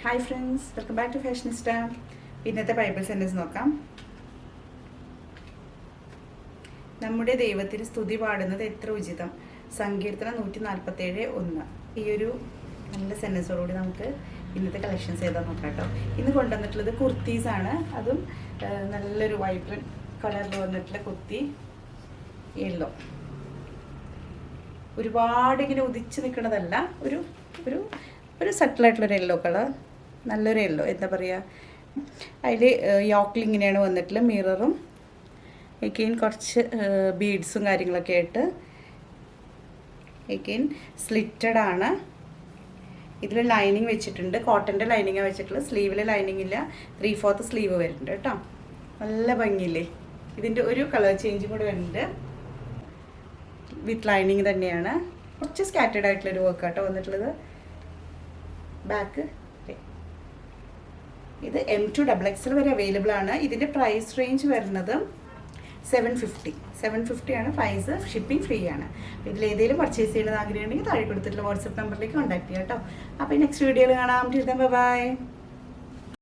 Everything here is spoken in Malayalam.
Hi friends, welcome back to fashionista. ഇന്നത്തെ ബൈബിൾ സെൻറ്റൻസ് നോക്കാം. നമ്മുടെ ദൈവത്തിന് സ്തുതി പാടുന്നത് എത്ര ഉചിതം. സങ്കീർത്തനം 147:1. ഈ ഒരു നല്ല സെൻറ്റൻസോടുകൂടി നമുക്ക് ഇന്നത്തെ കളക്ഷൻസ് ചെയ്താൽ നോക്കാം കേട്ടോ. ഇന്ന് കൊണ്ടുവന്നിട്ടുള്ളത് കുർത്തീസാണ്. അതും നല്ലൊരു വൈബ്രൻറ്റ് കളറിൽ വന്നിട്ടുള്ള കുർത്തി, യെല്ലോ. ഒരുപാട് ഇങ്ങനെ ഉദിച്ച് നിൽക്കുന്നതല്ല, ഒരു ഒരു ഒരു സട്ടിലായിട്ടുള്ളൊരു യെല്ലോ കളർ, നല്ലൊരു യെല്ലോ. എന്താ പറയുക, അതിൽ യോക്കിൽ ഇങ്ങനെയാണ് വന്നിട്ടുള്ള മിററും എഗെയിൻ കുറച്ച് ബീഡ്സും കാര്യങ്ങളൊക്കെ ആയിട്ട്. എഗെയിൻ സ്ലിറ്റഡ് ആണ്. ഇതിൽ ലൈനിങ് വെച്ചിട്ടുണ്ട്, കോട്ടൻ്റെ ലൈനിങ്ങാണ് വെച്ചിട്ടുള്ളത്. സ്ലീവിൽ ലൈനിങ് ഇല്ല, 3/4 സ്ലീവ് വരുന്നുണ്ട് കേട്ടോ. നല്ല ഭംഗിയില്ലേ. ഇതിൻ്റെ ഒരു കളർ ചേഞ്ചും കൂടെ വരുന്നുണ്ട്. വിത്ത് ലൈനിങ് തന്നെയാണ്. കുറച്ച് സ്കാറ്റേഡ് ആയിട്ടുള്ളൊരു വർക്ക് കേട്ടോ വന്നിട്ടുള്ളത്. ബാക്ക് ഇത് M2 XXL വരെ അവൈലബിൾ ആണ്. ഇതിൻ്റെ പ്രൈസ് റേഞ്ച് വരുന്നത് 750 ആണ് പ്രൈസ്. ഷിപ്പിംഗ് ഫ്രീ ആണ്. അപ്പോൾ ഇതിൽ ഏതെങ്കിലും പർച്ചേസ് ചെയ്യണമെന്ന് ആഗ്രഹമുണ്ടെങ്കിൽ താഴെ കൊടുത്തിട്ടുള്ള വാട്സപ്പ് നമ്പറിലേക്ക് കോൺടാക്ട് ചെയ്യാം കേട്ടോ. അപ്പോൾ നെക്സ്റ്റ് വീഡിയോയിൽ കാണാം. ബൈ.